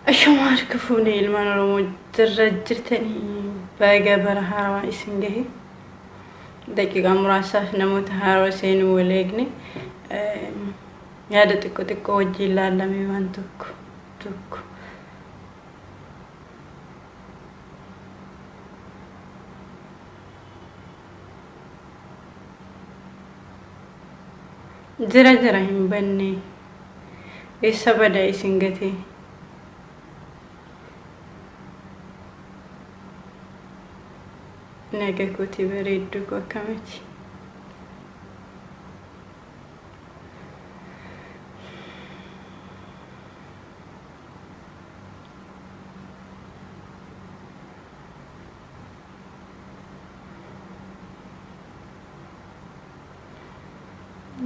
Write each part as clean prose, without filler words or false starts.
أشمار كفوني المنورة مجرتني باقي برهارة إسنجه دقيقة مراسة نموت هارو سين وليجني يادا تكو وجي لا لمي وان تك جرا هم بني إيسا بدا إسنجتي ناقا كوتي بريدوك وكامتي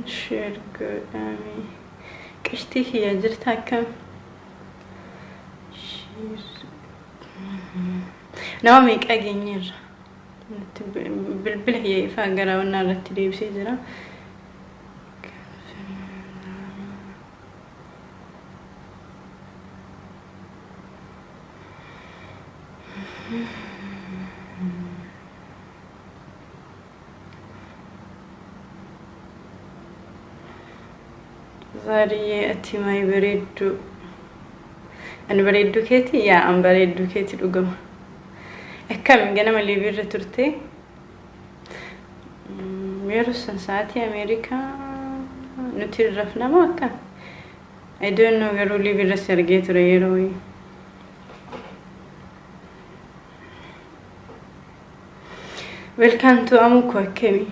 شير good آمي كشتي هي جرتها كم شير نواميك أجينير بالبل هي فاقرا والنار التليب سيجرا زاري أتي ماي بريدو أنا بريدو كيتي يا أم بريدو كيتي الأقمة كم جنا ملي بيرة ترتي ميرو سنساتي أمريكا نتير رفنا ما كان I don't know قالوا لي بيرة سرقيت ريروي welcome to أموكو كمي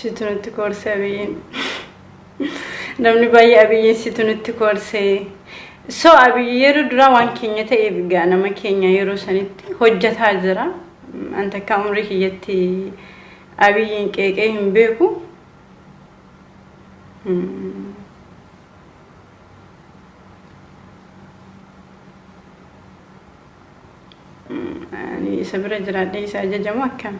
ستون تكورسي أبيين نمني باي أبيين ستون تكورسي سو أبي يرو درا وان كينيا تيبقى أنا ما كينيا يرو سنت حجة هاجرة أنت كامري هيتي أبيين كيكي هم بيكو يعني سبرة جراد ليس أجا مكة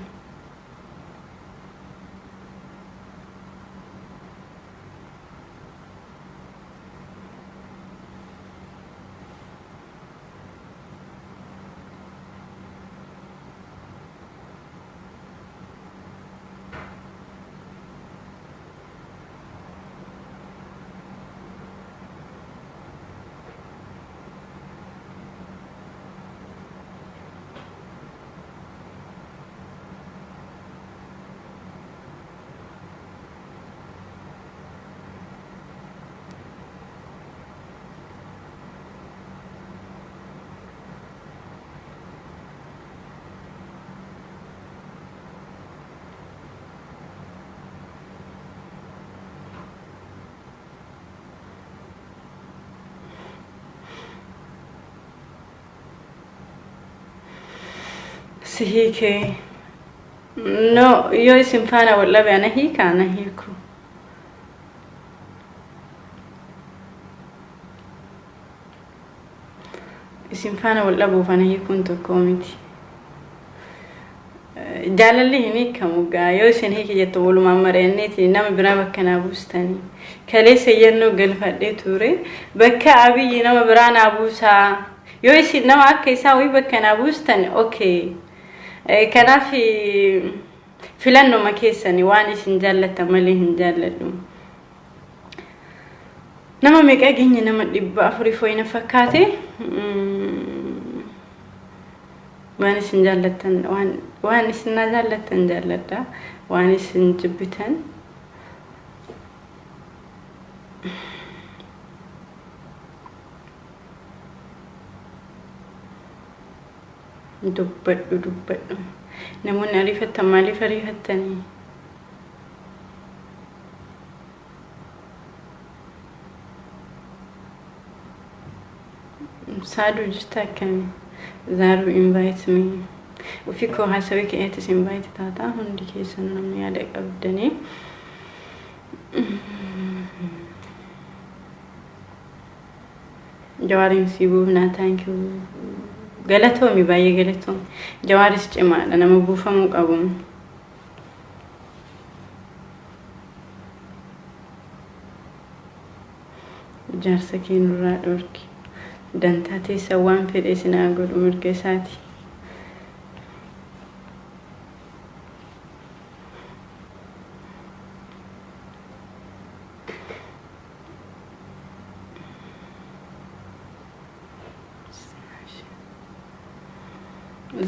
سهيكي no io isinfana wala bana hika ana hiku isinfana wala bu fana hikun to committee جالله هنيك كموجا يوسين هيك يتقول ما مرينيتي نام برا بكنا بوستاني كلي سيرنو قل فدي توري بكا أبي نام برانا بوسا يوسين نام أكيسا وي بكنا بوستاني أوكي كنا في لانه ما كيسني واني سنجلة تملي هنجلة نما ميك أجيني نما دبا أفري فوينا فكاتي واني سنجلة واني سنجلة تنجلة واني سنجبتن دبت نمون عريفة مالي فريحة تاني Sadu just كم زارو invite me وفي كو هسوي كأنت invite تاتا هندي كيسن نمي عليك أبدني جوارين سيبونا thank you قالتهم يبايع قالتهم جواري استعمال أنا مبوفة مقابم جارسكين رادورك دانتاتي سوان في الإسنا أقول مركزاتي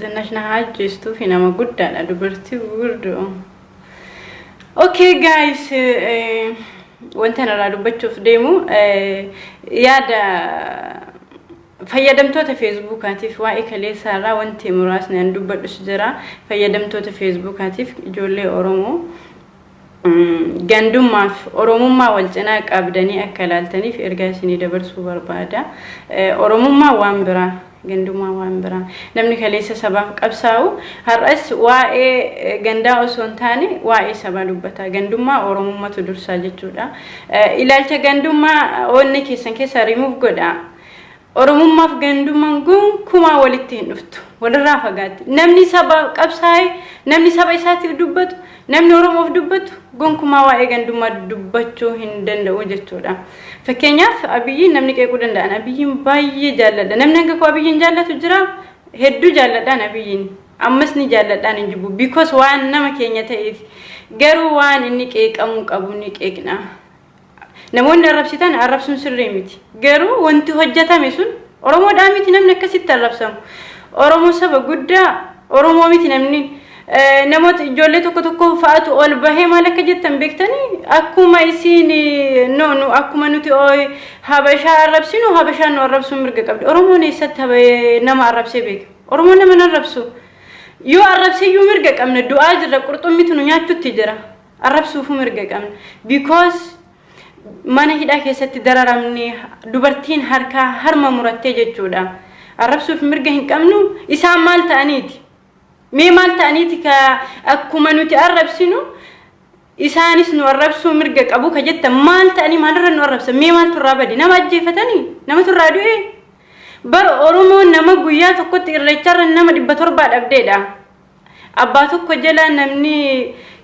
زناشنا حاج يستو فينا ما قد على دبرتي وردو اوكي جايز وانتنا رادو بتشوف ديمو يادا فيادمتو فيسبوك هاتف واي كلي سارا وانتي مراسنا ندبر اسجرا فيادمتو فيسبوك هاتف جولي اورومو gandum maaf oromummaa wal cinaa qabdanii akkalaaltanii fi ergaasini dabarsuu barbaada oromummaa waan bira gandummaa waan bira namni kaleessa sabaaf qabsaa'u har'as waa'ee gandaa osoo hin taane waa'ee sabaa dubbata gandummaa oromummaatu dursaa jechuudha ilaalcha gandummaa onni keessan keessa remove godha oromummaaf gandummaan gonkumaa walitti hin dhuftu walirraa fagaatti namni sabaa qabsaa'e namni saba isaatiif dubbatu namni oromoof dubbatu gonkumaa waa'ee gandummaa dubbachuu hin danda'u jechuudha fakkeenyaaf abiyyi namni qeequu danda'an abiyyiin baay'ee jaalladha namni hanga koo abiyyiin jaallatu jira hedduu jaalladhaan abiyyiin ammas ni jaalladhaan hin jibbu because waan nama keenya ta'eef garuu waan inni qeeqamuu qabu ni qeeqna namoonni arrabsitan arrabsuun sirrii miti garuu wanti hojjetame sun oromoodhaa miti namni akkasitti arrabsamu oromoo saba guddaa oromoo miti namni namoota ijoollee tokko fa'aatu ol bahee maal akka jettan beektanii akkuma isiin no akkuma nuti habashaa arrabsinu habashaan nu arrabsuu mirga qabdi oromoon eessatti nama arrabsee beeka oromoon nama arrabsu yoo arrabsiyyuu mirga qabna du'aa jirra qurxummitu nu nyaachuutti jira arrabsuufu mirga qabna because mana hidhaa keessatti dararamne dubartiin harkaa harma murattee jechuudha arrabsuuf mirga hin qabnu isaan maal ta'aniiti mee maal ta'aniiti ka akkuma nuti arrabsinu isaanis nu arrabsuu mirga qabu ka jetta maal ta'ani maalirra nu arrabsa mee maal turraa badi nama ajjeefatanii nama turraa du'e bar oromoo nama guyyaa tokkotti irreecharra nama 700 dhabdeedha abbaa tokko jala namni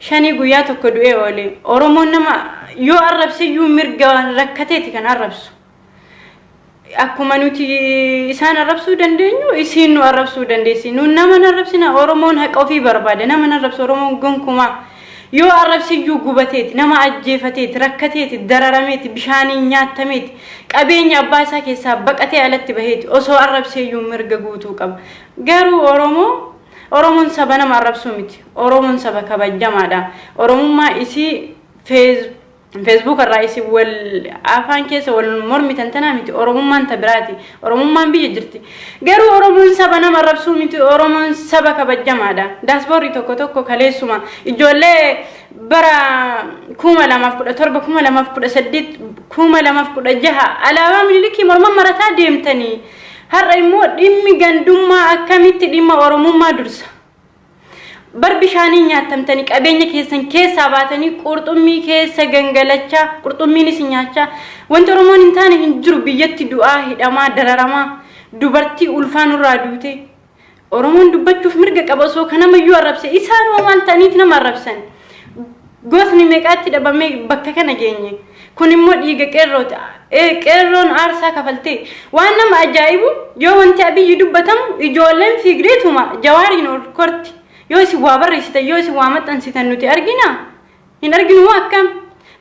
shanii guyyaa tokko du'e oole oromoo nama yoo arrabsiyyuu mirga rakkateeti kan arrabsu akkuma nuti isaan arrabsuu dandeenyu isiin nu arrabsuu dandeessi nu nama arrabsina oromoon haqa ofii barbaada nama arrabsu oromoon gonkumaa yoo arrabsiyyuu gubateeti nama ajjeefateeti rakkateeti dararameeti bishaaniin nyaatameeti qabeenya abbaa isaa keessaa baqatee alatti baheeti osoo arrabseeyyuu mirga guutuu qaba garuu oromoon saba nama arrabsuu miti oromoon saba kabajamaadha oromummaa isii Facebook الرئيسي والأفان كيس والمرمي تنتنا متي أورمون تبراتي أورمون بيجي جرتي قالوا أورمون سبنا مرة بسوا متي أورمون سبك بجمع ده بوري توكو كليسوما يجولي برا كوما لما فكر تربة كوما لما فكر سديت كوما لما فكر جها على وامي لكي مرمى مرة تاديم تاني هالريموت إمي جندوما أكملت ديما أورمون ما درس بربشاني نياتمتني قبيني كيسن كيسا باتني قرطمي كيسا غنغلچا قرطمي نسنياچا وانت رومون انتاني هنجرو بيتي دعاه دما دررما دوبرتي ulfaan raadute oromoon dubbachuuf mirga qabaso kana mayyuu arrabse isaan waan ta'aniit nama arrabsan gosni meeqaatti dhabame bakka kana geenye kun immoo dhiiga qeerroota qeerroon aarsaa kafalte waan nama ajaa'ibu yoo wanti abiyyi dubbatamu ijoolleen fiigdeetuma jawaariin ol korti yoo si waa barreessite yoo si waa maxxansitan nuti argina hin arginu akkam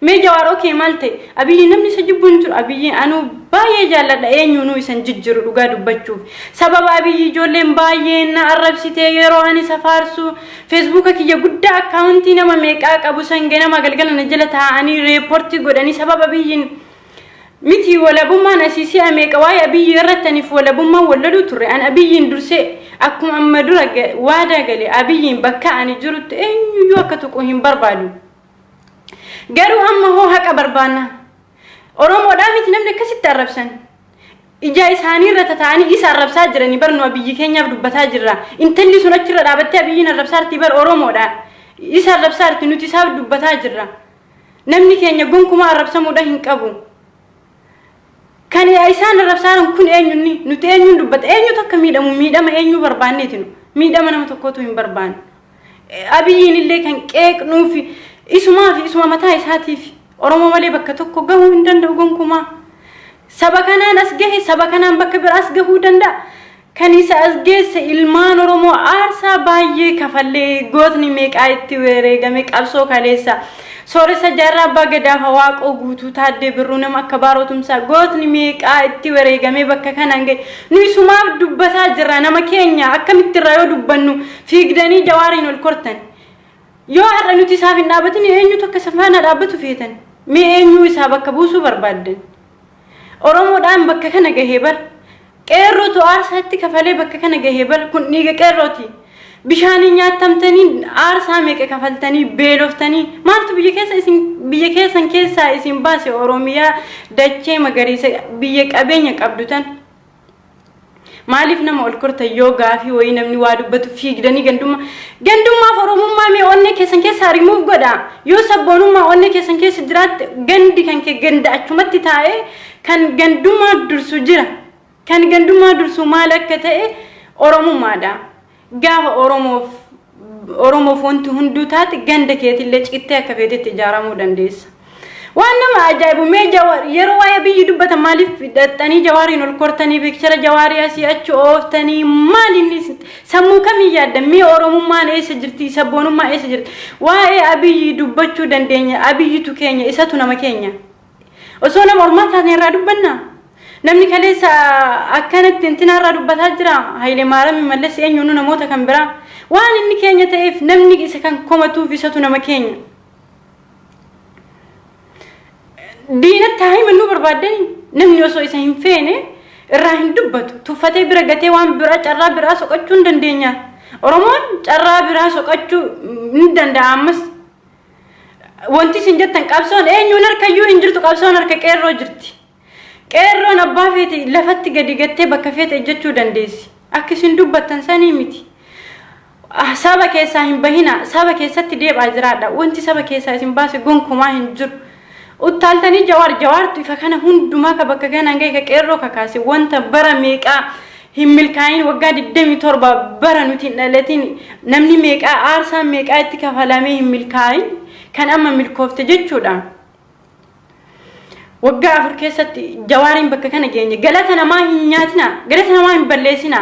mee jawaar okay malte abiyyi namni isa jibbuun jiru abiyyi anu baay'ee jaalladha eenyuunu isan jijjiru dhugaa dubbachuuf sababa abiyyi ijoolleen baay'ee na arrabsite yeroo ani safaarsu Facebook kiyya guddaa akkaawuntii nama meeqaa qabu sange nama galgala na jala taa'anii reeportii godhanii sababa abiyyiin miti walabummaan asiisii ameeqa waa'ee abiyyi irrattaniif walabummaan walladuu turre an abiyyiin dursee akkuma amma dura waadaa galee abiyyiin bakka ani jirutti eenyuyyuu akka tuqu hin barbaadu garuu amma hoo haqa barbaanna oromoodhaa miti namni akkasitti arrabsan ija isaanii irra tataanii isa arrabsaa jiranii bar nu abiyyi keenyaaf dubbataa jirra intalli sun achirra dhaabattee abiyyiin arrabsaarti bar oromoodha isa arrabsaarti nuti isaaf dubbataa jirra namni keenya gonkumaa arrabsamuudha hin qabu kan isaan arrabsaaran kun eenyunni nuti eenyuun dubbata eenyu tokko miidhama eenyu barbaanneetinu miidhama nama tokkotu hin barbaanne abiyyiin illee kan qeeqnuufi isuma mataa isaatiif oromoo malee bakka tokko gahuu hin danda'u gonkumaa saba kanaan as gahe saba kanaan bakka biraas gahuu danda'a kan isa as geesse ilmaan oromoo aarsaa baay'ee kafallee gootni meeqaa itti wareegame qabsoo kaleessa sooressa jaarraa abbaa gadaa waaqoo guutuu taaddee birruu nama akka baarootumsaa gootni meeqaa itti wareegame bakka kanaan gahe nu isumaaf dubbataa jirra nama keenya akkamitti irraa yoo dubbannu fiigdanii jawaariin ol kortan yoo har'a nuti isaaf hin dhaabatin eenyu tokko safaana dhaabbatu feetan mee eenyu isaa bakka buusuu barbaaddan oromoodhaan bakka kana gahee bar qeerrootu aarsaatti kafalee bakka kana gahee bar kun dhiiga qeerrooti bishaanii nyaatamtanii aarsaa meeqa kafaltanii beeloftanii maaltu biyya keessan keessaa isin baase oromiyaa dachee magariisa biyya qabeenya qabdutan maaliif nama ol kortan yoo gaafii wayii namni waa dubbatu fiigdanii gandummaaf oromummaa mee onnee keessan keessaa rimuuf godha yoo sabboonummaa onnee keessan keessa jiraatte gandi kan kee ganda achumatti taa'ee kan gandummaa dursu jira kan gandummaa dursu maal akka ta'e oromummaadha gaafa oromoof wanti hunduu taate ganda keetillee cittee akka feetetti ijaaramuu dandeessa waan nama ajaa'ibu mee yeroo waa'ee biyyi dubbatan maaliif hidhattanii jawaariin ol kortanii beekchara jawaarii asii achi ooftanii maalinni sammuu kamii yaadda mee oromummaan eessa jirti sabboonummaa eessa jirti waa'ee abiyyi dubbachuu dandeenya abiyyitu keenya isatu nama keenya osoo nama ormaa taane irraa dubbanna namni kaleessa akkanatti intina irraa dubbataa jira Haile Maariyaam Mallas eenyuun namoota kan biraa waan inni keenya ta'eef namni isa kan komatuuf isatu nama keenya diinatti haimannuu barbaadani namni osoo isa hin feene irraa hin dubbatu tuffatee bira gatee waan biraa carraa biraa soqachuu hin dandeenya oromoon carraa biraa soqachuu hin danda'a ammas wanti isin jettan qabsoon eenyuun harkayyuu hin jirtu qabsoon harka qeerroo jirti qeerroon abbaa feete lafatti gadi gattee bakka feete ejjechuu dandeessi akka isin dubbattan sanii miti saba keessaa hin bahina saba keessatti deebaa jiraadha wanti saba keessaa isin baase gonkumaa hin jiru utaaltanii jawaartu ifa kana hundumaa ka bakka kanaan gahe ka qeerroo kakaase wanta bara meeqaa hin milkaa'in waggaa 27 bara nuti dhalatin namni meeqaa aarsaa meeqaa itti kafalamee hin milkaa'in kan amma milkoofte jechuudha waggaa 4 keessatti jawaariin bakka kana geenye galata namaa hin nyaatina galata namaa hin balleessina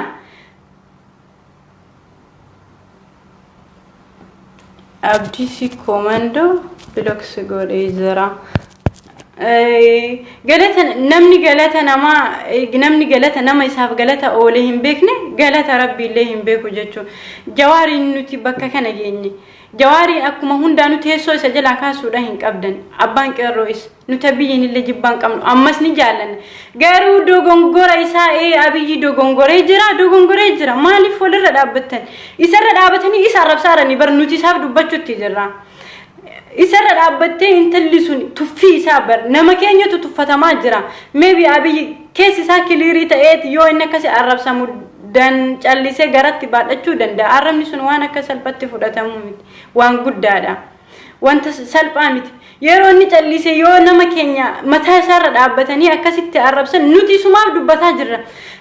abdisi komando biloks godhe jira galata nama isaaf galata oole hin beekne galata rabbi illee hin beeku jechuun jawaariin nuti bakka kana geenye jawaariin akkuma hundaa nuti teessoo isa jalaa kaasuudha hin qabdan abbaan qeerroo isa nuti abiyyiin illee jibbaan qabnu ammas ni jaallanna garuu dogongora isaa abiyyi dogongoree jira maaliif walirra dhaabbattan isarra dhaabatanii isa arrabsaaranii bar nuti isaaf dubbachuutti jirra isarra dhaabbattee intalli sun tuffii isaa bar nama keenyatu tuffatamaa jira maybe abiyyi keessi isaa kiliirii ta'eeti yoo inni akkasi arrabsamu dan callisee garatti baadhachuu danda'a arrabni sun waan akka salphatti fudhatamu miti waan guddaadha wanta salphaa miti yeroo inni callisee yoo nama keenya mataa isaarra dhaabbatanii akkasitti arrabsan nuti isumaaf dubbataa jirra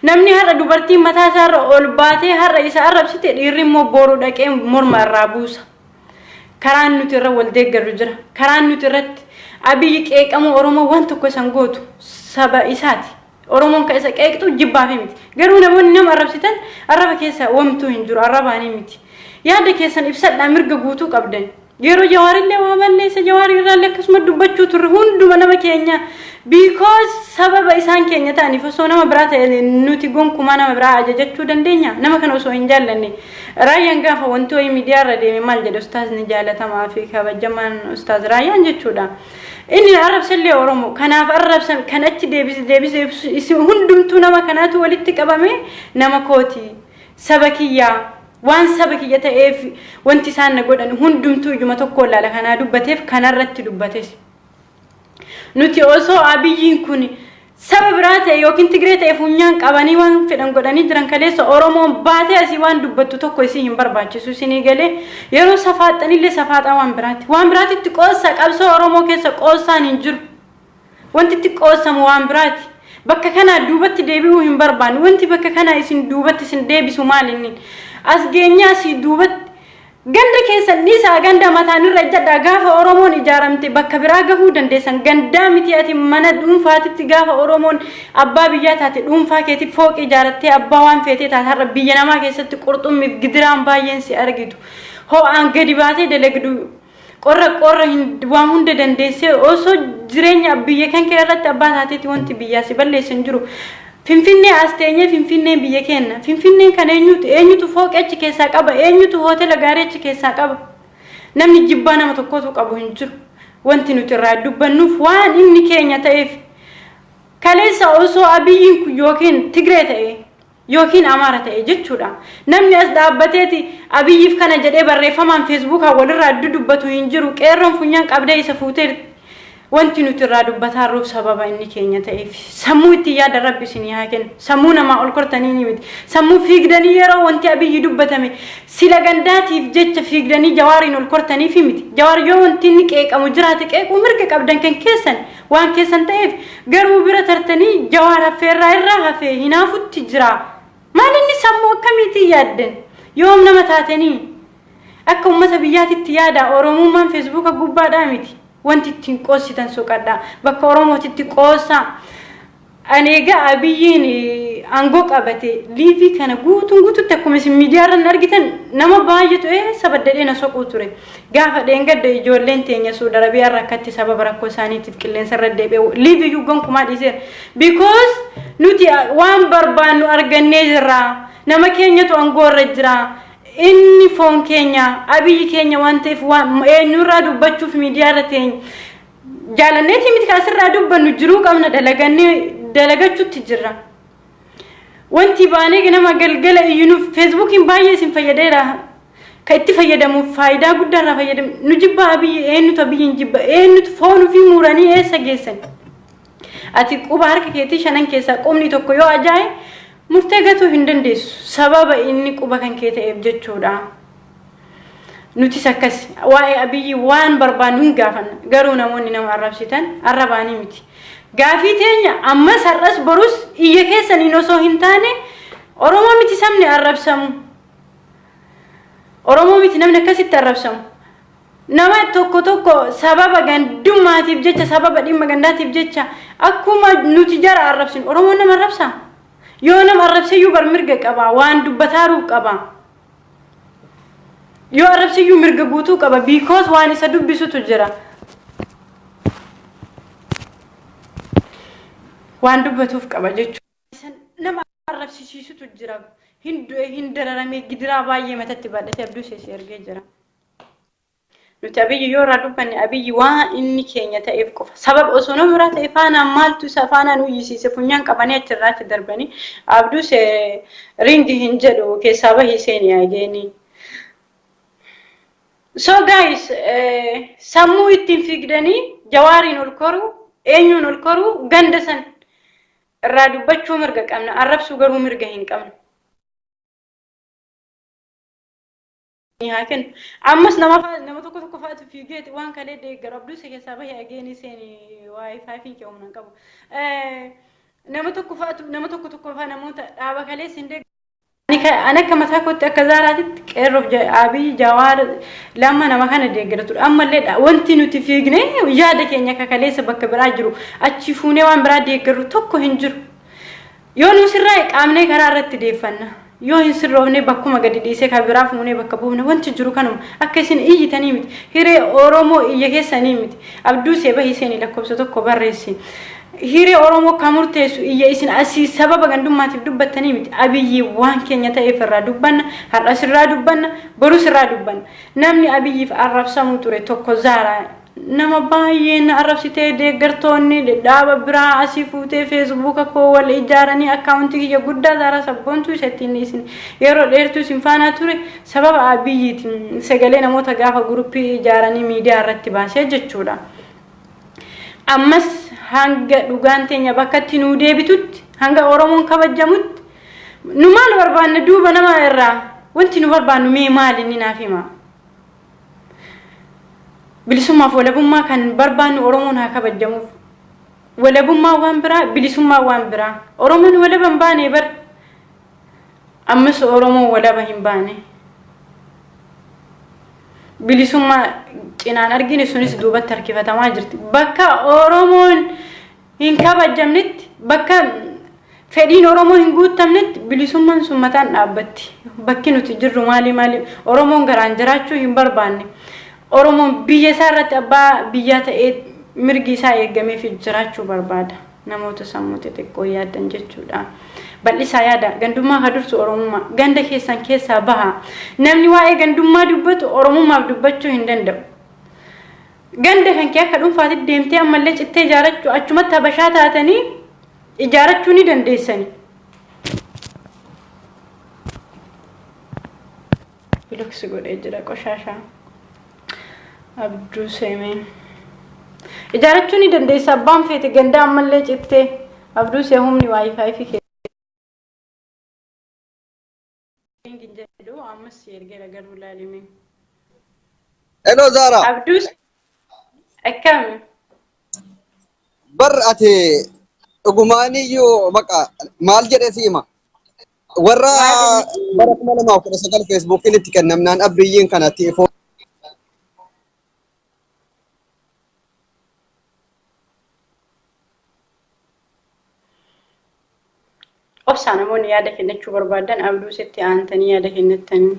namni har'a dubartiin mataa isaarra ol baatee har'a isa arrabsite dhiirri immoo boru dhaqee morma irraa buusa karaan nuti irra wal deeggaru jira karaan nuti irratti abiyyi qeeqamu oromoo waan tokko san gootu saba isaati oromoon ka isa qeeqtu jibbaafi miti garuu namoonni nama arrabsitan arraba keessa wamtuu hin jiru arrabaanii miti yaada keessan ibsadhaa mirga guutuu qabdan yeroo jawaarillee waa balleessa jawaarii irraallee akkasuma dubbachuu turre hunduma nama keenya because sababa isaan keenya ta'aniif osoo nama biraa ta'e nuti gonkumaa nama biraa ajajachuu dandeenya nama kana osoo hin jaallanne raayyaan gaafa wanti wayii miidiyaa irra deeme maal jedhe ustaazni jaalatamaa fi kabajamaan ustaaz raayyaan jechuudha inni arrabsallee oromoo kanaaf arrabsan kan achi deebise hundumtuu nama kanaatu walitti qabame nama kooti saba kiyyaa waan saba kiyya ta'eef wanti isaan na godhan hundumtuu ijuma tokko laala kanaa dubbateef kanarratti dubbates nuti osoo abiyyiin kun saba biraa ta'e yookiin Tigree ta'e funyaan qabanii waan fedhan godhanii jiran kaleessa Oromoon baatee asii waan dubbattu tokko isii hin barbaachisu isinii galee yeroo safaaxanillee safaaxaa waan biraatitti qoossa qabsoo Oromoo keessa qoossaan hin jiru wanti itti qoossamu waan biraati bakka kana duubatti deebi'uu hin barbaanne wanti bakka kana isin duubatti isin deebisu maal inni as geenyaa asii duubatti ganda keessan nisaa ganda mataanirra jedha gaafa Oromoon ijaaramte bakka biraa gahuu dandeessan gandaa miti ati mana dhuunfaatitti gaafa Oromoon abbaa biyyaa taate dhuunfaa keetii fooqi ijaarattee abbaa waan feetee taate har'a biyya namaa keessatti qurxummiif gidiraan baay'een si argitu ho'aan gadi baatee dalagdu qorra waan hunda dandeessee osoo jireenya biyya kan kee irratti abbaa taateeti wanti biyyaa si balleessan jiru Finfinnee asteenye Finfinnee biyya kenna Finfinnee kan eenyutu fooqi achi keessaa qaba eenyutu hoteela gaarii achi keessaa qaba namni jibbaa nama tokkotu qabu hin jiru wanti nuti irraa dubbannuuf waan inni keenya ta'eef kaleessa osoo abiyyiin kun yookiin Tigree ta'e yookiin Amaara ta'e jechuudha namni as dhaabbateeti abiyyiif kana jedhee barreeffamaan feesbuukaa walirraa dubbatu hin jiru qeerroon funyaan qabdee isa fuutee wanti nuti irraa dubbataa ruuf sababa inni keenya ta'eef sammuu itti yaada rabbi isin yaa kennu sammuu namaa ol kortanii ni miti sammuu fiigdanii yeroo wanti abiyyi dubbatame sila gandaatiif jecha fiigdanii jawaariin ol kortaniif miti jawaar yoo wanti inni qeeqamu jiraate qeequu mirga qabdan kan keessan waan keessan ta'eef garuu bira tartanii jawaar hafeerraa irraa hafee hinaafutti jira maal inni sammuu akkamiitii yaaddan yoom nama taatanii akka ummata biyyaatitti yaada oromummaan feesbuuka gubbaadhaa miti wanti ittiin qoossitan soqadha bakka Oromootitti qoossa aneega abiyyiin aangoo qabate liivii kana guutuutti akkuma isin miidiyaarran argitan nama baay'eetu sabaddadhee na soquu ture gaafa dheengadda ijoolleen teenya Suudi Arabiyaa rakkatti sababa rakkoo isaaniitiif qilleensa irra deebi'u liivii gonkumaa dhiiseera because nuti waan barbaannu argannee jirra nama keenyatu aangoo irra jira inni foon keenya abiyyi keenya waan ta'eef eenyurraa dubbachuuf miidiyaa irra teenya jaalanneetii miti kaasirraa dubbannu jiruu qabna dalagachuutti jirra wanti baanee nama galgala iyyunuuf feesbuukiin baay'ee isin fayyadeera ka itti fayyadamuuf faayidaa guddaarraa fayyadamu nu jibba abiyyi eenyutu abiyyiin jibba eenyutu foonuu fi muranii eessa geessan ati quba harka keetii shanan keessaa qubni tokko yoo ajaaye murtee gatuu hin dandeessu sababa inni quba kan kee ta'eef jechuudha nuti sakkas waa'ee abiyyi waan barbaannu hin gaafanna garuu namoonni nama arrabsitan arrabaanii miti gaafii teenya ammas har'as borus iyya keessaniin osoo hin taane Oromoo miti sabni arrabsamu Oromoo miti namni akkasitti arrabsamu nama tokko sababa gandummaatiif jecha sababa dhimma gandaatiif jecha akkuma nuti jara arrabsinu Oromoon nama arrabsaa yoo nama arrabsiyyuu bar mirga qaba waan dubbataaruu qaba yoo arrabsiyyuu mirga guutuu qaba because waan isa dubbisutu jira waan dubbatuuf qaba jechuudha nama arrabsiisutu jira hin dararamee gidiraa baay'ee matatti baadhatee abduu seesee ergee jira nuti abiyyi yoo irraa dubbanne abiyyi waan inni keenya ta'eef qofa sabab osoo nama biraa ta'e faanaan maaltu isa faanaan uyyisiise funyaan qabanii achirraatti darbanii abduu see ringi hin jedhu keessaa bahii seenii yaageenii so guys sammuu ittiin fiigdanii jawaariin ol koruu eenyuun ol koruu ganda san irraa dubbachuu mirga qabna arrabsuu garuu mirga hin qabna Yakin, ammas nama tokko faatu fiigeeti waan kalee deeggaru abduu se keessaa bahee ageeni seeni wifi fi kee humna qabu nama tokko faa namoota dhaaba kalee sin deeggaru ana akka mataa kootti akka zaaraatitti qeerroof abii jawaar lama nama kana deeggaratu ammallee wanti nuti fiigne yaada keenya akka kaleessa bakka biraa jiru achi fuunee waan biraa deeggaru tokko hin jiru yoo nu sirraa qaamnee karaa irratti deeffanna yoo hin sirroofne bakkuma gadi dhiisee ka biraa fuunee bakka buufne wanti jiru kanuma akka isin iyyitanii miti hiree Oromoo iyya keessanii miti abduu see bahii seenii lakkoofsa tokko barreessi hiree Oromoo kamurteessu iyya isin asii sababa gandummaatiif dubbattanii miti abiyyi waan keenya ta'eef irraa dubbanna har'as irraa dubbanna borus irraa dubbanna namni abiyyiif arrabsamuu ture tokko zaaraa nama baay'een arrabsitee deeggartoonni dhaaba biraa asii fuutee feesbuuka koo wal ijaaranii akkaawuntii kiyya guddaa zaaraa sabboontuu isattiin isin yeroo dheertuu isin faanaa ture sababa abiyyiitiin sagalee namoota gaafa guruppii ijaaranii miidiyaa irratti baasee jechuudha ammas hanga dhugaan teenya bakkatti nu deebitutti hanga oromoon kabajamutti nu maal barbaanne duuba nama irraa wanti nu barbaannu mee maal inni naaf hima bilisummaaf walabummaa kan barbaannu oromoon haa kabajamuuf walabummaa waan biraa bilisummaa waan biraa oromoon walaban baane bar ammas oromoon walaba hin baane bilisummaa cinaan argine sunis duubatti harkifatamaa jirti bakka oromoon hin kabajamnetti bakka fedhiin oromoo hin guutamnetti bilisummaan sun mataan dhaabbatti bakki nuti jirru maali oromoon garaan jiraachuu hin barbaanne oromoon biyya isaa irratti abbaa biyyaa ta'ee mirgi isaa eegamee fi jiraachuu barbaada namoota sammuu xixiqqoo yaadan jechuudha bal'isaa yaada gandummaa hadursu oromummaa ganda keessan keessaa baha namni waa'ee gandummaa dubbatu oromummaaf dubbachuu hin danda'u ganda kan kee akka dhuunfaatti deemtee ammallee cittee ijaarachuu achumatti habashaa taatanii ijaarachuu ni dandeessani biloksi godhee jira qoshaashaa abduu seemeen ijaarachuu ni dandeessa abbaan feete ganda ammallee cittee abduu see humni waayifaayi fi jedhu ammas ergera garuu laalime hello Zara abduu akkam bar ate dhugumaaniyyuu maqa maal jedhe siima warra bara 2019 Facebook itti kennamnaan abiyyiin kanatti obsa namoonni yaada kennachuu barbaadan abduu sitti aantanii yaada kennattanii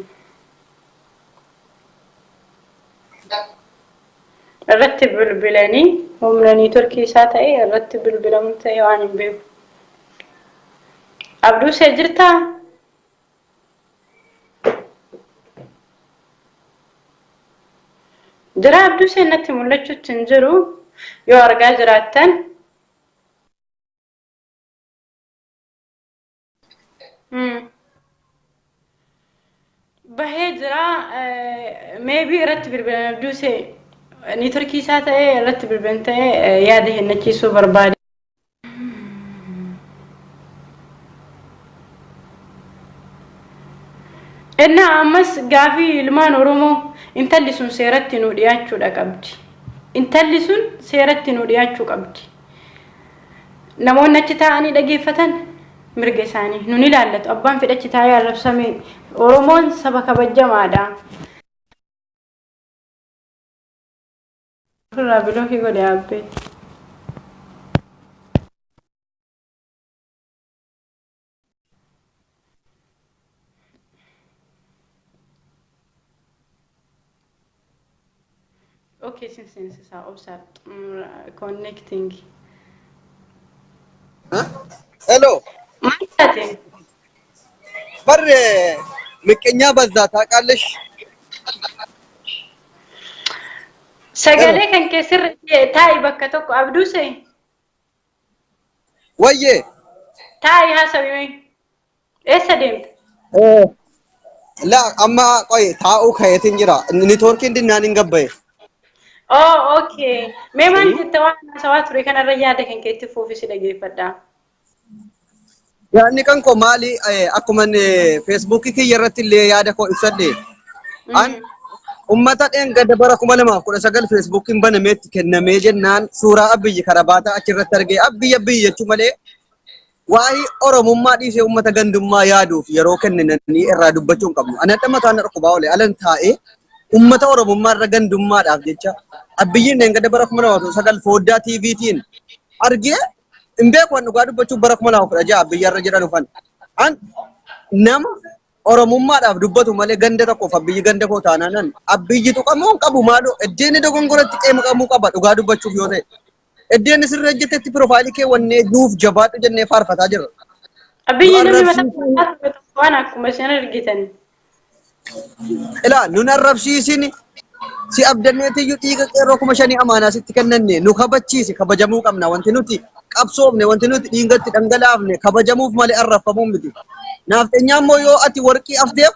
irratti bilbilanii humnanii turkii isaa ta'e irratti bilbilamu ta'e waan hin beeku abduu see jirtaa jira abduu see natti mul'achuutti hin jiru yoo argaa jiraattan bahee jira maybe irratti bilbilan abduu see ni turkii isaa ta'e irratti bilbilan ta'e yaada kennachiisuu barbaade Enna ammas gaafii ilmaan oromoo intalli sun seeratti nu dhiyaachuudha qabdi intalli sun seeratti nu dhiyaachuu qabdi namoonni achi taa'anii dhageeffatan mirga isaanii nun ilaallatu abbaan fedhachi taa'ee arrabsame oromoon saba kabajamaadha Furraa bilooki godhe abbee Okay, since I also connecting. hello Maasate. bar miqenya bazza taqalesh Sagale kan kesir ta'i bakka tokko abduu see. wayye Ta'i hasabi. Eessa deemte? la amma qoy taa'u kayetin jira networking dinnaan hin gabbaye Oh, okay. Mee maal jette waan sawaa ture kanarra yaada kan keetti fuufisi dhageeffadha. yaadni kan ko maali akkuma Facebook kiyya irratti illee yaada ko ibsadhe an ummata gada bara 2019 Facebook in banameetti kennamee jennaan suuraa abiyyi karabaata achirratti argee abiyyi jechuu malee waa'ee oromummaa dhiisee ummata gandummaa yaaduuf yeroo kennanii irraa dubbachuu hin qabnu ana dhamma taana dhukubaa ole alan taa'ee ummata oromummaa irra gandummaadhaaf jecha abiyyiin gada bara 2019 fooddaa TVtiin argee in beeku dhugaa dubbachuu bara 2016 abiyyi irra jedhan ufan an nama oromummaadhaaf dubbatu malee ganda tokkoof abiyyi ganda koo taanaanan abiyyi tuqamoo qabu maalo eddeeni dogongoratti qeema qabuu qaba dhugaa dubbachuuf yoo ta'e eddeeni sirra ejjetetti profaayilii kee wannee duuf jabaadhu jennee faarfataa jirra Abiyyi namni mataa waan akkuma isin argitan. ila nun arrabsiisini si abdanneetiyyuu dhiiga qeerroo 5,000 amaanaa sitti kennanne nu kabachiisi kabajamuu qabna wanti nuti qabsoofne wanti nuti dhiingatti dhangalaafne kabajamuuf malee arraffamuun miti naafteenyaa immoo yoo ati warqii afdeef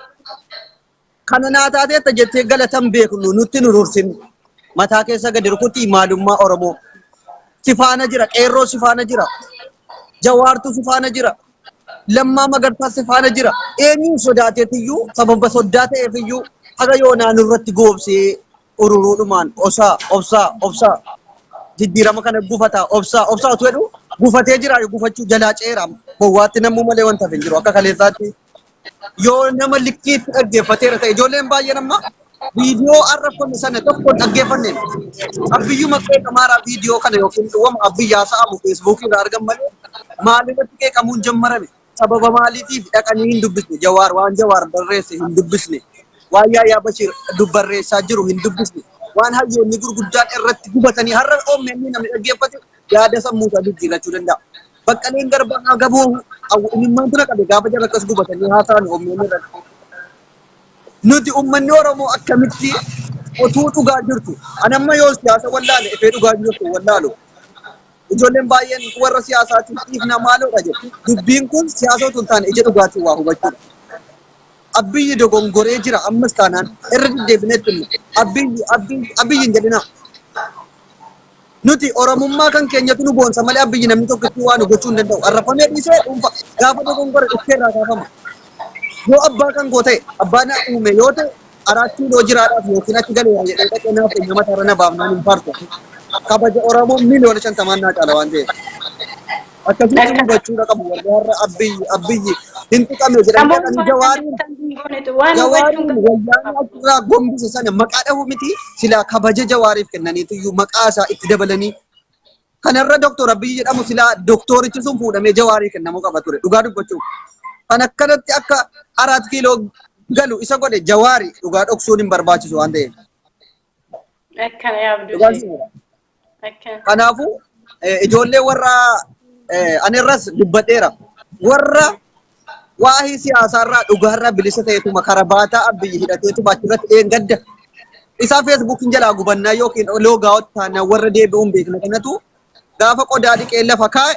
kana naa taateetta jettee galatan beeknu nutti nu rursin mataa keessa gadi rukutii maalummaa oromoo sifaana jira, qeerroo sifaana jira, jawaartu sifaana jira, lammaa magarsaa sifaana jira. Eenyuun sodaateetiyyuu sababa soddaa ta'eefiyyuu haga yoonaan irratti goobsee ururuudhumaan obsaa jijjiirama kana gufataa obsaa utuu jedhu gufatee jira gufachuu jalaa ceera bowwaatti namuu malee wanta hin jiru akka kaleessaatti yoo nama likkiitti dhaggeeffateera ta'e ijoolleen baay'een amma viidiyoo arrafame sana tokko dhaggeeffanne abbiyyuu maqee kamaaraa viidiyoo kana yookiin wama abbiyyaa sa'amu feesbuukii irraa argan malee maalirratti qeeqamuun jammarame sababa maaliitiif dhaqanii hin dubbisne jawaar waan jawaar barreesse hin dubbisne waan Yaayaa Bashir dubbarreessaa jiru hin dubbisne waan hayyoonni gurguddaan irratti gubatanii har'a oommeenni namni dhaggeeffate yaada sammuu isaa jijjiirachuu danda'a. Baqqaleen Garbaa gaboo imimmaan tuna qabe gaafa jara akkas gubatanii haasa'an oommeenni irratti. Nuti uummanni Oromoo akkamitti otuu dhugaa jirtu anamma yoo siyaasa wallaale ifee dhugaa jirtu wallaalu. Ijoolleen baay'een warra siyaasaatiif dhiifna maaloodha jedhu. Dubbiin kun siyaasa otoo hin taane ija dhugaatiin waa hubachuudha. Abiyyi dogongoree jira ammas taanaan irra deddeebineetti abiyyi hin jedhina. Nuti Oromummaa kan keenyatu nu boonsa malee abiyyi namni tokkotti waan gochuu hin danda'u. Arrafamee dhiisee dhuunfa gaafa dogongore dhuftee irraa kaafama. Yoo abbaa kan goo ta'e abbaan uume yoo ta'e araattii loo jiraadhaaf yookiin achi galee jedhee dhaqee naaf eenyama tarra na baafnaan hin faartu. Kabaja Oromoo miliyoona 50 naa caala waan ta'eef. Akkasumas hubachuudha qabu warra abiyyi hin tuqame jedhanii jawaariin achirraa gombise sana maqaa dhahu miti silaa kabaja jawaariif kennaniitu iyyuu maqaa isaa itti dabalanii kanarra Dooktor Abiyyi jedhamu silaa dooktorichi sun fuudhamee jawaarii kennamuu qaba ture dhugaa dubbachuuf. Kan akkanatti akka 4 kiiloo galu isa godhe jawaari dhugaa dhoksuun hin barbaachisu waan ta'eef. Akkana yaabdu. Kanaafuu ijoollee warra anirras dubbadheera warra waa'ee siyaasaarraa dhugaarraa bilisa ta'etu makarabaataa abiyyi hidhateetu baachirratti eengadda isaa feesbuukiin jalaa gubannaa yookiin loogaawot taanaa warra deebi'uun beekna kanatu gaafa qodaa dhiqee lafa kaa'e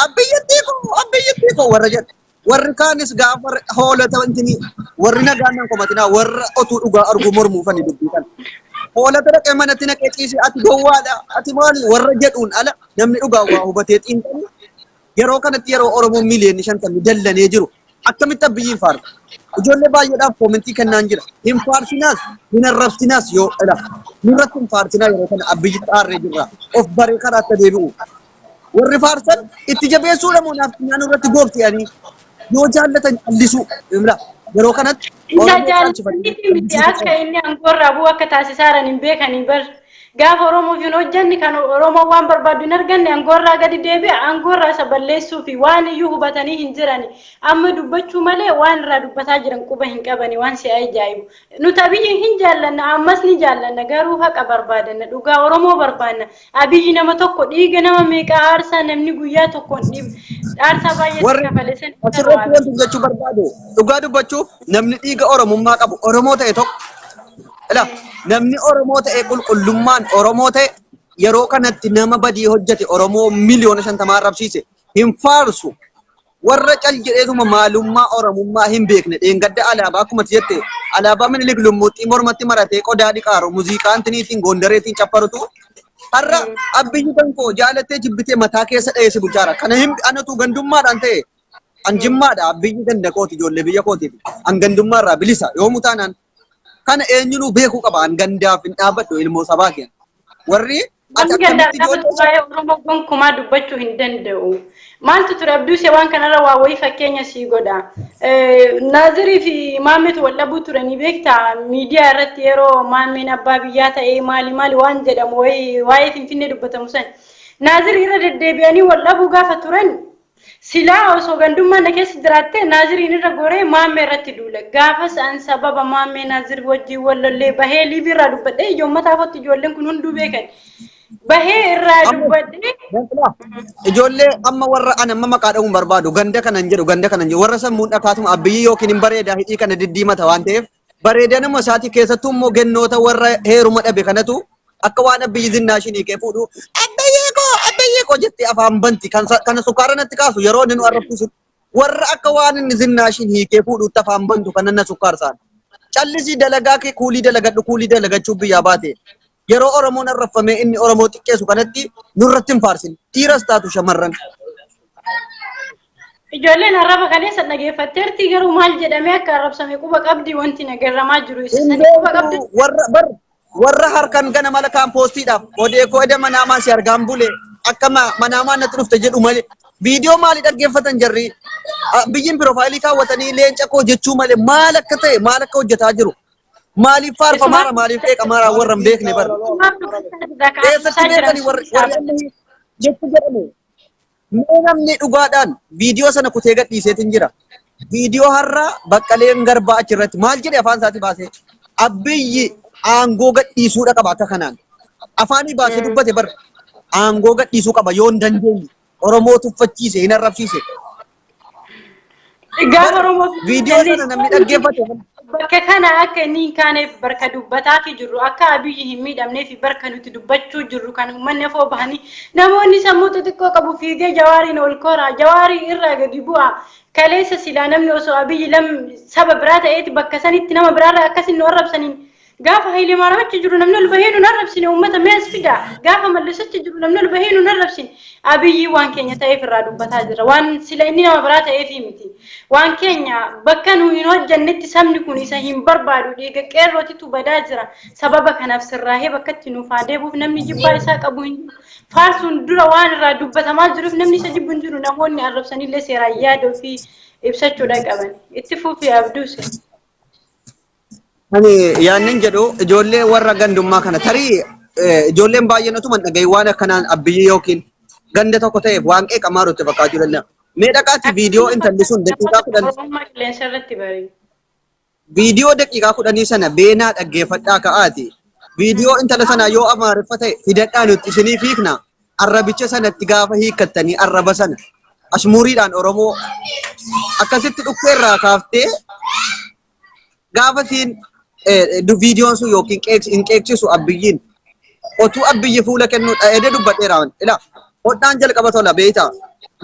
abiyyittii koo warra jedha warri kaanis gaafa hoolota wantini warri nagaannan komatinaa warra otuu dhugaa arguu mormuufani dubbii kana hoolota dhaqee manatti naqee ciise ati gowwaadha ati maali warra jedhuun ala namni dhugaa waa hubatee xiinxalu yeroo kanatti yeroo Oromoon miliyoonni 50 dallanee jiru akkamitti abiyyiin faarsa ijoollee baay'eedhaaf koomentii kennaan jira hin faarsinaas hin arrabsinaas yoo dhala nurratti hin faarsinaa yeroo kana abiyyi xaarree jirra of baree karaa akka deebi'u warri faarsan itti jabeessuudha moo naaf nyaan irratti goofti'anii yoo jaallatan callisuu himla yeroo kanatti akka inni angorraa bu'u akka taasisaaran hin beekanii bar gaafa Oromoo fi hojjanni kan Oromoo waan barbaadu hin arganne angorraa gadi deebi'a angorraa isa balleessuu fi waan iyyuu hubatanii hin jirani amma dubbachuu malee waan irraa dubbataa jiran quba hin qabani waan si ajaa'ibu nuti abiyyi hin jaallanna ammas ni jaallanna garuu haqa barbaadanna dhugaa Oromoo barbaanna abiyyi nama tokko dhiiga nama meeqa aarsaa namni guyyaa tokkoon aarsaa baay'ee kafaleessan asirratti wanti dubbachuu barbaadu dhugaa dubbachuuf namni dhiiga Oromummaa qabu Oromoo ta'e tokko namni Oromoo ta'e qulqullummaan Oromoo ta'e yeroo kanatti nama badii hojjete Oromoo miliyoona 50 arrabsiise hin faarsu warra cal jedheetuma maalummaa Oromummaa hin beekne dheengadda alaabaa akkuma jette alaabaa Minilik Lummuuxxii mormatti maratee qodaa dhiqaaru muuziqaan tiniitiin goondareetiin capparutu har'a abiyyi tankoo jaalattee jibbitee mataa keessa dheesse bulchaara kana hin anatu gandummaadhaan ta'e anjimmaadha abiyyi dandakooti ijoollee biyya kootiif an gandummaarraa bilisa yoomuu taanaan kana eenyunu beekuu qaba an gandaaf hin dhaabbadhu ilmoo sabaa keenya warri akkamitti ijoollee Oromoo gonkumaa dubbachuu hin danda'u maaltu ture abduusee waan kanarra waa wayii fakkeenya sii godha Naazirii fi Maammeetu wal dhabuu turanii beektaa miidiyaa irratti yeroo Maammeen abbaa biyyaa ta'ee maali waan jedhamu waa'ee Finfinnee dubbatamu san Naazirii irra deddeebi'anii wal dhabuu gaafa turan sila osoo gandummaan keessa jiraatte Naaziriin irra goree Maammee irratti duule gaafa san sababa Maammee Naazir wajjin wallollee bahee liibii irraa dubbadhee ijoommataaf otti ijoolleen kun hunduu beekan bahee irraa dubbadhee ijoollee amma warra ana amma maqaa dhahuun barbaadu ganda kanan jedhu warra sammuun dhakaatuma abiyyi yookiin hin bareedaa hidhii kana diddiimata waan ta'eef bareedaa nama isaati keessattuu immoo gennoota warra heeruma dhabe kanatu akka waan abiyyi zinnaashin hiikee fuudhu abiyyi koo jettee afaan banti kana sukkaara natti kaasu yeroo inni nu arrabsiisu warra akka waan inni zinnaashin hiikee fuudhutti afaan bantu kan na sukkaar saan callisii dalagaa kee kuulii dalagadhu kuulii dalagachuu biyyaa baate. Ati akkamitti ijoollee Oromoo kana yeroo Oromoon arrafame inni Oromoo xiqqeessu kanatti nurratti hin faarsin. Dhiiras taatu shamarran. Ijoolleen arraba kaleessa dhageeffatteerti garuu maal jedhamee akka arrabsame quba qabdi wanti nagarramaa jiru isisanii quba qabdi. Warra harkan gana mala kaan poostiidhaaf odeekoo eda manaamaan si argaan bule akkama manaamaan natti dhufte jedhu malee viidiyoo maali dhaggeeffatan jarri biyyin piroofaayilii kaawwatanii leenca koo jechuu malee maal akka ta'e maal akka hojjetaa jiru. Maaliif faarfamaara maaliif qeeqamaara warra hin beekne bara. Eessatti beekanii warri jechu jedhame. Mee namni dhugaadhaan viidiyoo sana kutee gadhiiseetiin jira. Viidiyoo har'a Baqqaleen Garbaa achirratti maal jedhe afaan isaatii baasee Abiyyi aangoo gadhiisuudha qaba akka kanaan. Afaanii baasee dubbate bara aangoo gadhiisuu qaba yoo hin dandeenye Oromoo tuffachiise hin arrabsiise. Gaafa Oromoo viidiyoo sana namni dhaggeeffate. Bakka kana akka inni kaaneef barka dubbataa jiru akka Abiyyi hin miidhamnee fi barka nuti dubbachuu jirru kan uummanni afoo bahanii namoonni sammuu xixiqqoo qabu fiigee Jawaariin ol koraa Jawaarii irraa gadi bu'a kaleessa silaa namni osoo Abiyyi saba biraa ta'eeti bakka sanitti nama biraarraa akkasin nu arrabsaniin gaafa Hayilee Maariyaamichi jiru namni ol bahee nu arrabsine uummata mees fida gaafa Mallasichi jiru namni ol bahee nu arrabsine Abiyyi waan keenya ta'eef irraa dubbataa jira waan sila inni nama biraa ta'eef miti waan keenya bakka nu hin hojjannetti sabni kun isa hin barbaadu dhiiga qeerrootitu badaa jira sababa kanaaf sirraahee bakkatti nuuf haa deebuuf namni jibbaa isaa qabu hin faarsuun dura waan irraa dubbatamaa jiruuf namni isa jibbu hin jiru namoonni arrabsanillee seeraan yaada ofii ibsachuudha qaban itti fuufii abduuse. Ani yaannin jedhu ijoollee warra gandummaa kana tarii ijoolleen baay'een utuma dhagahi waan akkanaan Abiyyi yookiin ganda tokko ta'eef waan qeeqamaa rutte fakkaachuu danda'a. Mee dhaqaatti viidiyoo intalli sun daqiiqaa 10 viidiyoo daqiiqaa 10 sana beenaa dhaggeeffadhaa ka'aati. Viidiyoo intala sana yoo amaariffa ta'e hidhadhaa nutti isinii fiikna arrabicha sanatti gaafa hiikkattanii arraba sana ashmuuriidhaan Oromoo akkasitti dhukkeerraa kaaftee gaafa siin viidiyoon sun yookiin hin qeeksisu Abiyyiin otuu Abiyyi fuula kennu dhaedee dubbadheera ila hodhaan jalqaba tola beeta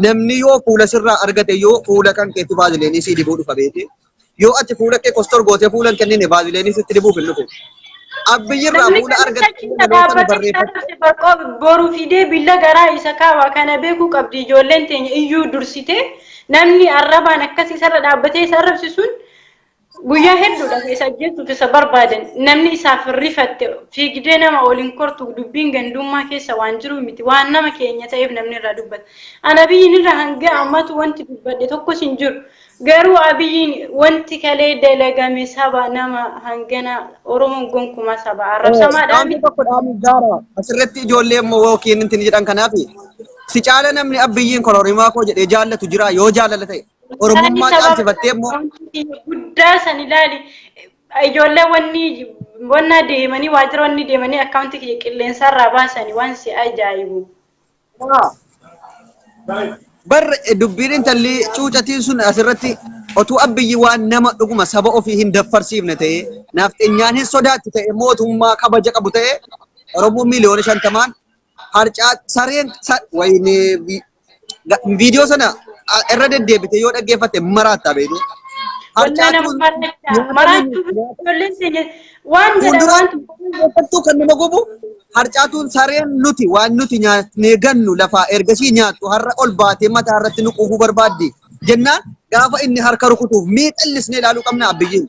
namni yoo fuula sirraa argate yoo fuula kan keetti baazileenii si dibuu dhufa beete yoo ati fuula kee kostor gootee fuula kennine baazileenii sitti dibuuf hin dhufu Abiyyi irraa fuula argate boru fidee billa garaa isa kaawaa kana beekuu qabdi ijoolleen teenya iyyuu dursite namni arrabaan akkas isarra dhaabbatee isa arrabsisuun guyyaa hedduudha keessa jechuutu isa barbaadan namni isaaf rifatte fiigdee nama waliin kortu dubbiin gandummaa keessa waan jiru miti waan nama keenya ta'eef namni irraa dubbata. Abiyyiin irraa hanga ammatu wanti dubbadhe tokkos hin jiru garuu Abiyyiin wanti kalee dalagame saba nama hangana Oromoon gonkumaa saba arrabsamaadhaan. Asirratti ijoollee immoo yookiin intin jedhan kanaaf si caala namni Abiyyiin kororimaa koo jedhee jaallatu jira yoo jaalala ta'e. Oromummaa caalchifattee immoo guddaa san ilaali ijoollee wanna deemanii waajjira wanni deemanii akkaawuntii kiyya qilleensarraa baasanii waan si ajaa'ibu. Barre dubbiin intalli cuucatiin sun asirratti otuu Abiyyi waan nama dhuguma saba ofii hin daffarsiifne ta'e nafxeenyaan hin sodaatti ta'e mootummaa kabaja qabu ta'e Oromoon miliyoona 50 harcaa sareen wayne viidiyoo sana irra deddeebite yoo dhaggeeffatte maraattaa beeku. Harcaatuun kan nama gubu harcaatuun sareen nuti waan nuti nyaatnee gannu lafaa ergasii nyaattu har'a ol baatee mataa irratti nu quufuu barbaaddi jennaan gaafa inni harka rukutuuf mee callisnee ilaaluu qabna Abiyyiin.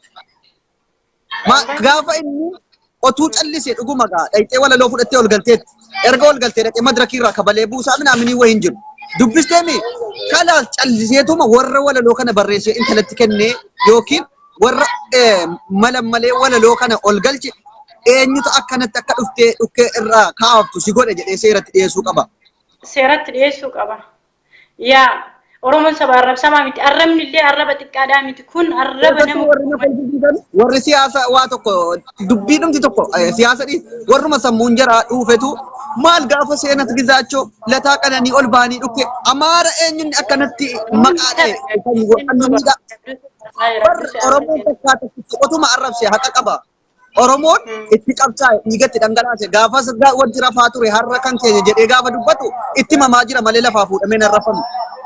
Gaafa inni otuu callisee dhuguma dhayxee walaloo fudhattee ol galteetti erga ol galtee dhaqee madirakii irraa kabalee buusaa minaaminii wayii hin jiru. Dubbistee kalaas calliseetuma warra walaloo kana barreessee intalatti kennee yookiin warra malammalee walaloo kana ol galche eenyutu akkanatti akka dhukkee irraa kaaftu si godhe jedhee seeratti dhiyeessuu qaba. Seeratti dhiyeessuu qaba. Yaa Oromoon saba arrabsamaa miti arrabni illee arraba xiqqaadhaa miti kun arraba nama warri siyaasa waa tokko dubbii dhumti tokko siyaasa warruma sammuun jaraa dhuufetu maal gaafa seenat gizaachoo lataa qananii ol baanii dhukke amaara eenyuun akkanatti maqaadhe Oromoon fakkaatatti otuma arrabse haqa qaba. Oromoon itti qabsaa'e dhiigatti dhangalaase gaafa wanti rafaa ture har'a kan keenya jedhee gaafa dubbatu itti mamaa jira malee lafaa fuudhamee hin arrafamu.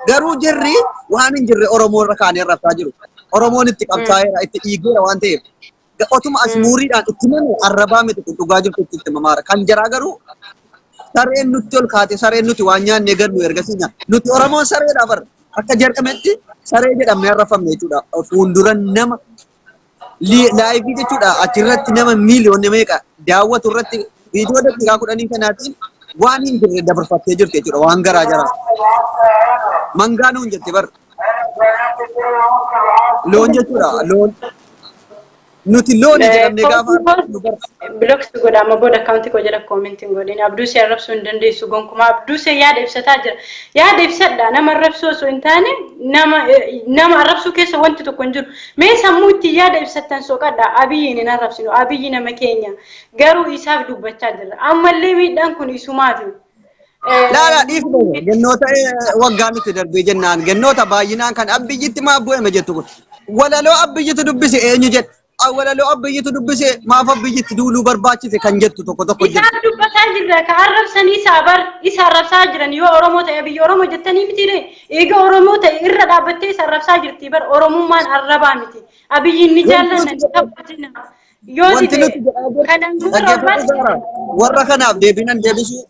Garuu jirri waan hin jirre Oromoo irra kaanee rafaa jiru. Oromoon itti qabsaa'eera itti dhiigeera waan ta'eef otuma asmuuriidhaan itti mamu arrabaa miti dhugaa jirtu itti mamaara kan jaraa garuu sareen nutti ol kaate sareen nuti waan nyaannee gannu ergasii nyaanna nuti oromoon sareedha bar akka jedhametti saree jedhamne arrafamne jechuudha fuuldura nama laayivii jechuudha achirratti nama miiliyoonni meeqa daawwatu irratti viidiyoo daqiiqaa 10 kanaatiin waan hin jirre dabarfattee jirti jechuudha waan garaa jaraa mangaanuun jette bar loon jechuudha loon nuti loon jedhamne gaafa blocks goda amma boda account ko jira commenting godin abduu si arabsu ndende su gonkuma abduu se yaada ibsata jira yaada ibsadda nama arabsu so intane nama arabsu keessa wanti tokko jiru me sammuutti yaada ibsatan so qadda abiyyin na arabsinu abiyyi nama keenya garuu isaaf dubbachaa jira ammallee miidhaan kun isumaati la dhiifne gennoota waggaa nuti darbee jennaan gennoota baay'inaan kan abiyyitti maa bu'e jettu kun walaloo abiyyitti dubbise eenyu jedha awwalaloo abiyyitti dubbise maaf abiyyitti duuluu barbaachise kan jettu tokko tokko jedha isa dubbataa jira ka arabsanii sabar isa arabsaa jiran yoo oromoo ta'e biyya oromoo jettanii miti eega oromoo ta'e irra dhaabbattee isa arabsaa jirti bar oromummaan arrabaa miti abiyyiin ni jaallanna ni taphatina yoo dide kanan warra kanaaf deebinan deebisu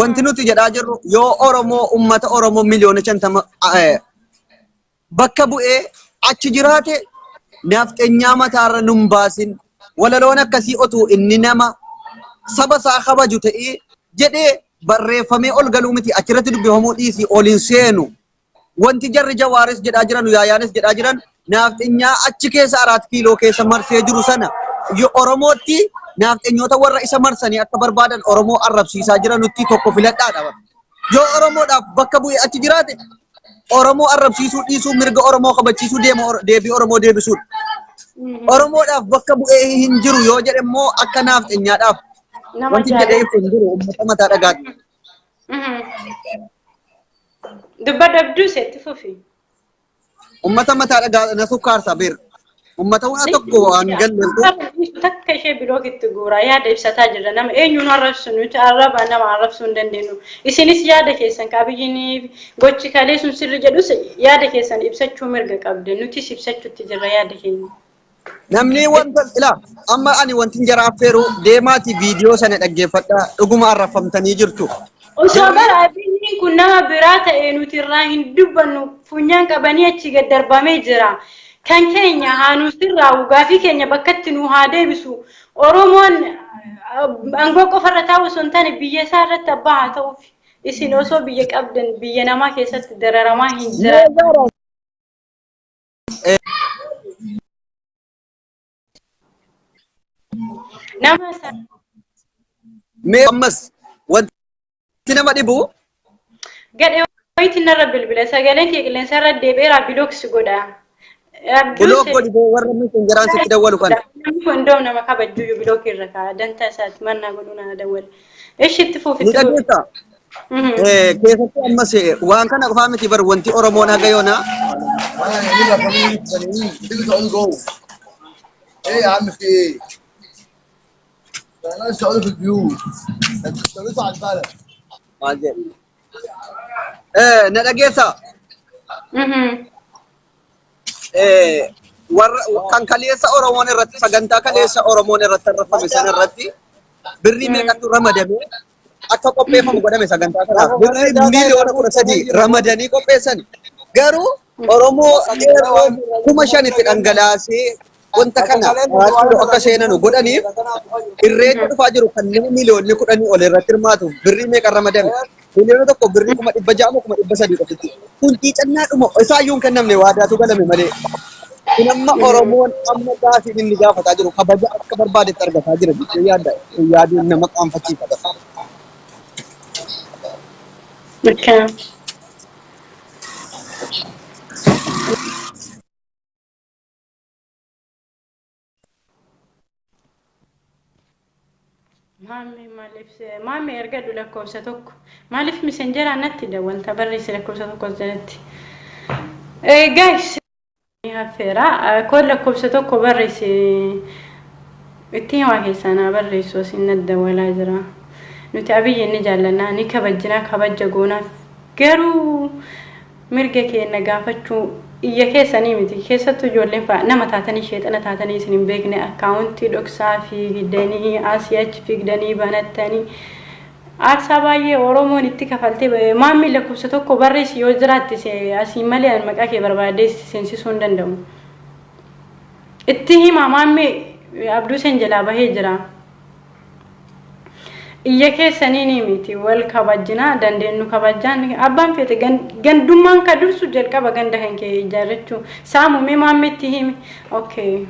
wanti nuti jedhaa jirru yoo oromoo ummata oromoo miliyoona 50 bakka bu'ee achi jiraate nafxeenyaa mataarra nun baasin walaloon akkasii otuu inni nama saba isaa kabaju ta'ee jedhee barreeffamee ol galuu miti achirratti dubbifamuu dhiisii oliin seenu wanti jarri jawaaris jedhaa jiran yaayaanis jedhaa jiran nafxeenyaa achi keessa 4 kiiloo keessa marsee jiru sana yoo oromootti nafxeenyota warra isa marsanii akka barbaadan oromoo arrabsiisaa jiran nutti tokko filadhaadha yoo oromoodhaaf bakka bu'ee achi jiraate oromoo arrabsiisuu dhiisuu mirga oromoo kabachiisuu deebii oromoo deebisuu oromoodhaaf bakka bu'ee hin jiru yoo jedhe immoo akka nafxeenyaadhaaf wanti jedhee hin jiru ummata mataa dhagaatti dubba dabduu seetti fufi ummata mataa dhagaa na sukkaarsa beer ummata waan tokko waan galleessu takka ishee bilookitti guura yaada ibsataa jirra nama eenyuun arrabsu nuti arraba nama arrabsuu hin dandeenyu isinis yaada keessan kabiyyiin gochi kalee sun sirri jedhus yaada keessan ibsachuu mirga qabde nutis ibsachuutti jirra yaada keenya namni wanta ila amma ani wantin jara affeeru deemaati viidiyoo sana dhaggeeffadha dhuguma arrafamtanii jirtu osoo bara abiyyiin kun nama biraa ta'e nuti irraa hin dubbannu funyaan qabanii achi gad darbamee jira kan keenya haanu sirraa ugaafi keenya bakkatti nu haa deebisu oromoon angoo qofarra taa'u osoo hin taane biyya isaa irratti abbaa haa ta'uuf isin osoo biyya qabdan biyya namaa keessatti dararamaa hin jiran nama me ammas wanti nama dhibu gadhe wayitti narra bilbila sagaleen kee qilleensa irra deebi'eera bilooks godha Bulok ko dibo warra mi senjaran sa tidawal kan. Ko ndom na makabajju yu bilok iraka danta sa manna goduna dawal. Eshi tifufi to. Kesa ko amma se wan kana ko famiti bar wanti oromo na gayona. ايه يا عم في ايه؟ انا لسه اقول في البيوت انت بتشتغلوا على البلد Maje. Nadagesa. Kan kaleessa Oromoon irratti sagantaa kaleessa Oromoon irratti arrafame sana irratti birrii meeqatu ramadame akka qopheeffamu godhame sagantaa kanaaf birrii miliyoona 13 ramadanii qopheessan garuu Oromoo 5,000 itti dhangalaasee wanta kana akka seenanu godhaniif irreecha dhufaa jiru kan nama miliyoonni 10 ol irratti hirmaatu birrii meeqa ramadame miliyoona tokko birrii 600,000 qofitti kun xiicannaa dhuma isaayyuu kan namne waadaatu galame malee kun amma Oromoon amma gaafii inni gaafataa jiru kabaja akka barbaadetti argataa jira jechuun yaaduu nama qaanfachiifata. Mami erga dula lakkoofsa tokko maaliif messengeraa natti dawwalta barreesse lakkoofsa tokko jalatti guys hafeera kun lakkoofsa tokko barreesse itti waa keessana barreessu sin dawwalaa jira nuti abiyyi ni jaallanna ni kabajjina kabajja goonaaf garuu mirga keenya gaafachuu iyya keessanii miti keessattuu ijoolleen fa'a nama taatanii sheexana taatanii isin hin beekne akkaawuntii dhoksaa fiigdanii asii achi fiigdanii banattanii aarsaa baay'ee Oromoon itti kafaltee maammi lakkoofsa tokko barreessi yoo jiraatte asii malee maqaa kee barbaadee seensisuu hin danda'u. Itti hima maammi Abduu Sen jalaa bahee jira. Iyya keessanii ni miti wal kabajjinaa dandeenyu kabajjaan abbaan fete gandummaan ka dursu jalqaba ganda kan kee ijaarrachuu saamumee maammi itti himi. Okay.